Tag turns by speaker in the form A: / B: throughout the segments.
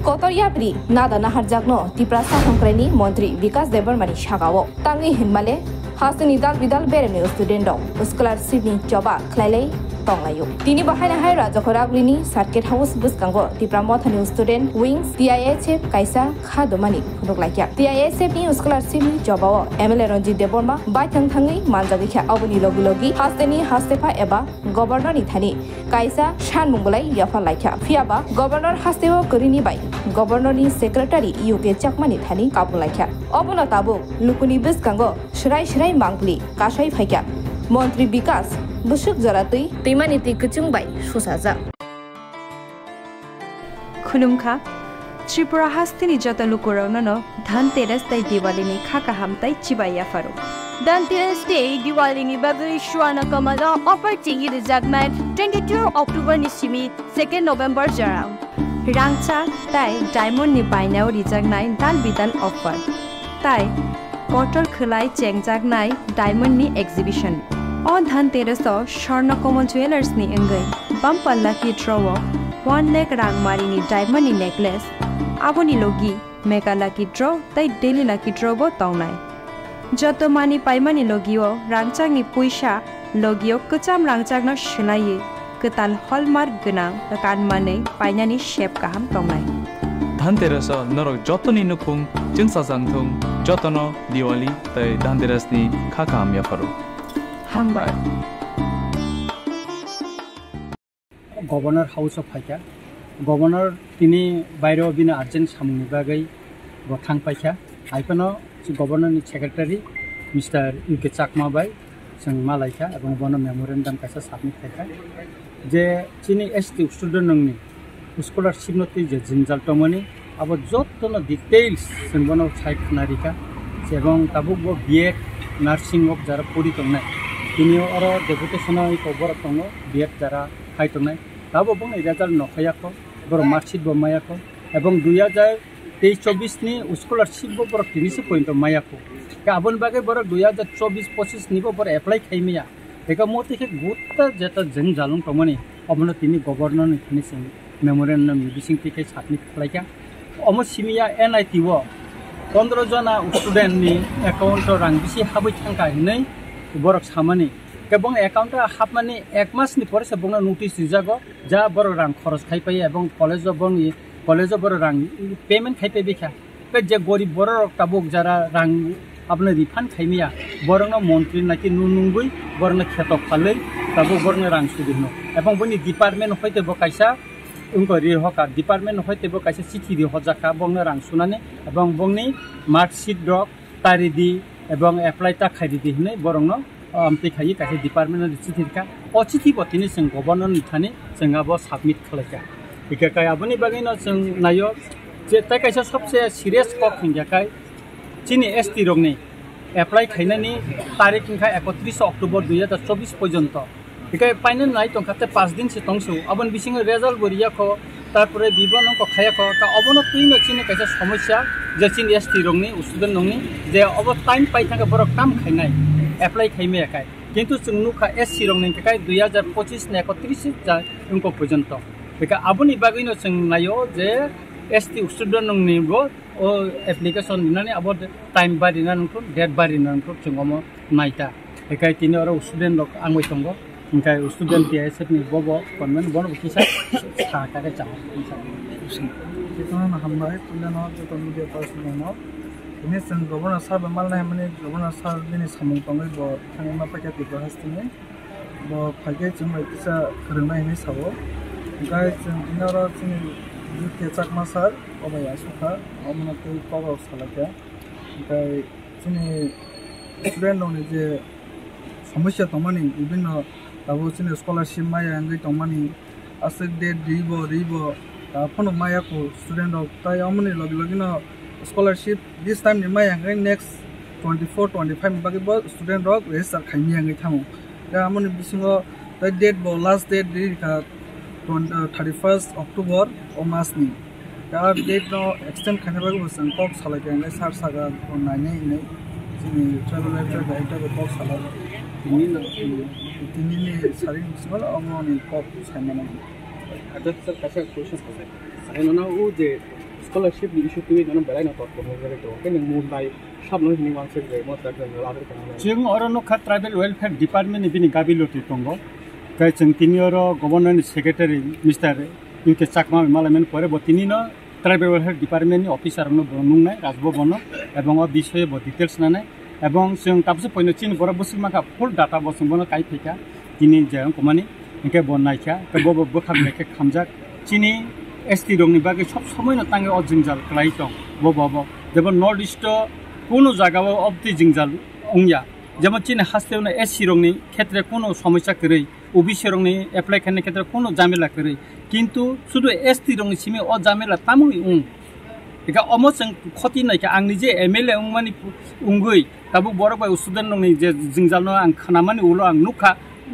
A: Kotoryapri nada naharjakno tiprasa hongkreni Montri Vikas Debarmani Shagawo. Tangi Hinmale Hasani dal bidal beremi student dong. Scholarship ni coba klalei tongayo. Tini bahana hai raja koragrini circuit house buskango tipramothani student wings TISF kaisa khadomani roklakya. TISF ni scholarship ni Chobao MLA Ranjit Deborma Baithangni Manbaisinai abuni logi hasteni hastefa eba governor ni thani kaisa shan mungulai yafa laikya. Fiaba governor hasteo korini bai governor ni secretary UK chakmani thani kabulaikya. Abuna tabu lukuni buskango shrai mangli kasai phaikya. Montri Vikas Busuk Zaratui, Timaniti Kuchung by Susaza.
B: Khulumkha Tripura Hastini Jatalukurano, Dhanteras Day Diwalini Kakahamtai Chibaya Faro.
C: Dhanteras Day Diwalini Babu Shuana Kamada offered Tingi the Zagman 22 October Nishimi 2nd November Jaram.
B: Rangcha Tai Diamond ni Bainao Rizagnai Dan Bidan offer. Tai Kotor Khulai Cheng Jagnai Diamond ni exhibition. On Dhanteras Sharna Common Jewelers ni Engai, Bumper Lucky Draw, 1 lakh rang marini diamond necklace, Aboni Logi, Mega Lucky Draw, Tai Daily Lucky Draw bo Tongnai. Joto Mani Paimani Logio, Rangchang ni Puisha, Logio, Kucham Rangchang no Shinaye, Kutal Hallmark Gunang, the Kan Mane, Painani Shape Kaham Tongnai.
D: Dhanteras Norok Jotoni Nukung, Jinsazangtung, Jotono, Diwali, Tai Dhanteras ni Kakam Yafaru.
E: Governor House of Haika, Governor Tini Bairo Bina Argent Samunibagai, Botang Paika, Ipano, Governor Secretary, Mr. UK Chakmabai, Sang Malaika, Governor Memorandum Casa Submit Haika, the Chini ST student scholarship notice, Zinjal Tomoni, about Jotono details, and one of Narika, Sebong Tabugo, Biek, nursing of Jarapuri Tona. Ini orang deputation itu berat tongo, biar cara hai tonai. Tahu bang, ijazah nokaya ko, bermaksud bermaya ko. Ebang 2023-24 ni scholarship berat ini sepoin to maya ko. Kabun bagai berat 2024-25 ni berat apply kai maya. Eka motif ke gutta jata jen jalung tomani. Abang tini governor ni tini sing memorandum bising tiket submit apply kya. Amos simia NIT wo. 15 jana student ni account orang bisi habis tangkai ni. Borok samani, kebong account hapmani ekmas ni pore sebong notice dijago, ja bor rang khoros khai pai ebong college bor rang payment khai pai bikha. Ke je gori bor tabuk jara rang apne refund khai miya, borong no montri naki nunungui, borong no khetok phalei, tabuk borong rang sudino. Ebong boni department hoite bo kaisa unko ri hoka department hoite bo kaisa chithi ri hojaka bong rang sunane ebong bongni mark sheet dok taridi ebong apply ta khaidi dihne borong no amte khai kaise department ni chithi ka ochithi botini sing governor ni thani singa bo submit khalaka ika kai aboni bagai no sing nayo je ta kaisa sabse serious ko khingya kai chini ST rogni apply khaina ni tarik khai 31 October 2024 পর্যন্ত ika final nai tongkhate 5 din se tongsu abon bising result boriya kho তারপরে বিবরণ ko khaya ko ta obono tuino chini kaisa সমস্যা je chini ST rongni student nongni je obo time pai thanga borok kam khainai apply khaime kai কিন্তু চুংনুখা SC rongni kai 2025 ne 31 ja unko পর্যন্ত eka aboni bagino chung nayo je ST student nongni bo o application dinani about time bari nanko date bari nanko chungomo naita eka tini oro student rok angoi tongo Ingkai student TISF ni bobo konmen bono bukisa saka ke jam.
F: Kita na hambai tulen no to media person no. Ini sen governor sahab mal na hamne governor sahab ni samung pangai bo thangma pakai tiba hastine bo phage chumai kisa karna ini sabo. Ingkai sen dinara chini UK chakmasar obaya sukha amna to power salakya. Ingkai chini student no ni je সমস্যা তোমানি বিভিন্ন তাবুচিনে scholarship মায়া আঙ্গি তোমানি আসে ডেট রিব phone মায়া কো student অফ তাই আমনি লগিন স্কলারশিপ দিস টাইম নি মায়া আঙ্গি নেক্সট 24-25 বাকি ব স্টুডেন্ট অফ রেজিস্টার খাইনি আঙ্গি থামু তা আমনি বিসিঙ্গ তাই ডেট ব লাস্ট ডেট রি 31 October ও মাসনি তা ডেট নো এক্সটেন্ড খাইনা বাকি বসন কক সালাকে আঙ্গি সার সাগা নাইনে নে চিনি ট্রাভেল লেটার গাইটা কক সালা ini sering sekolah orang ni kop saya mana.
E: Ada terkasih khusus. Saya mana je
G: scholarship ni issue tu jono belai na tot ko ngare to ke nang Mumbai sab no hini wan se ge mo ta jang la de kan
E: jeng orono kha tribal welfare department ni bini gabiloti tongo kai jeng tinioro governor ni secretary Mr. Yuke Chakma malamen pore bo tini no tribal welfare department ni officer no bonung nai rajbo bono ebong o bishoye bo details na nai ebong jeng tapse poino chin bora busuk maka full data bo sung bono kai pheka tini jeng komani inke bon naikha ke bo bokham leke khamjak chini ST rongni bage sob somoy no tange o jingjal klai tong bo jebo north east কোনো জায়গাও অবধি জিংজাল উংয়া যেমন চীনে হাসতে না AC রংনি ক্ষেত্রে কোনো সমস্যা করে ওবিসি রংনি অ্যাপ্লাই খানের ক্ষেত্রে কোনো ঝামেলা করে কিন্তু শুধু এসটি রংনি সিমে অ ঝামেলা তামুই একা অমসং ক্ষতি নাইকা আং নিজে MLA উংমানি উংগুই তাবু বড় বাই স্টুডেন্ট রংনি যে জিংজাল ন আং খানামানি উলো আং নুখা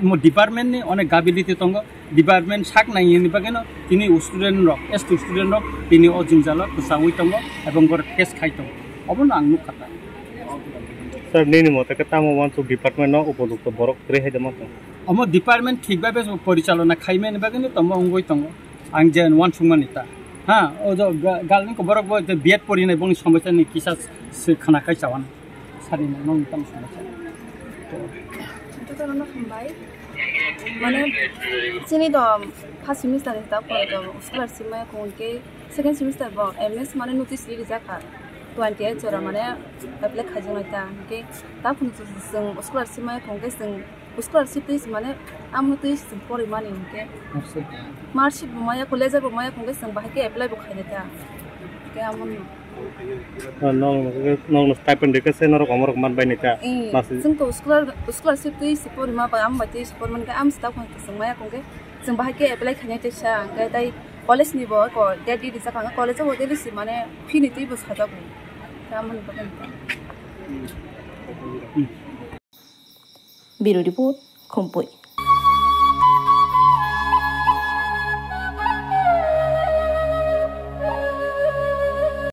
E: মো ডিপার্টমেন্টনি অনেক গাবিলিটি তঙ্গ ডিপার্টমেন্ট সাক নাইনি বাগেন তিনি student rock ST student rock তিনি অ জিংজাল কুসাউই তঙ্গ এবং বড় কেস খাই তঙ্গ অবন আং নুখাতা
H: স্যার নেনি মতে কে তামো ওয়ান টু ডিপার্টমেন্ট ন উপযুক্ত বড় করে হেদে মত
E: আমো ডিপার্টমেন্ট ঠিকভাবে পরিচালনা খাইমেন বাগেন তম অঙ্গই তঙ্গ আং যেন ওয়ান সুমানিতা হ্যাঁ ও যে গালনি কো বড় বড় বিএড পড়িনাই বংনি সমস্যা নি কিসা খানা খাই চাওয়ান সারিনা নং তাম সমস্যা
I: তো তো না খাই মানে চিনি তো ফার্স্ট সেমিস্টার তা পড়ে তো স্কলারশিপ মে কোনকে সেকেন্ড সেমিস্টার ব MS মানে নোটিস রিলিজ জাকা 28 जरा माने एप्लाई खाजों ता के ता फुन जों स्कलारशिप मा खंगे जों स्कलारशिप दिस माने आमनो दिस परि माने के मार्कशीट माया कॉलेज ब माया खंगे जों बाहे के एप्लाई ब खाइने ता के आमन
H: नंग स्टाइपेंड के से नर कमर मान बायने ता
I: जों तो स्कलारशिप दिस परि मा बा आम बाति सपोर्ट मन के आम स्टाफ खंगे जों माया खंगे जों बाहे के एप्लाई खाइने ता के ताई कॉलेज नि ब को डेट दी दिसा खंगे कॉलेज ब दिस माने फी नि ति ब साजागु
A: Bureau Report, Khumpui.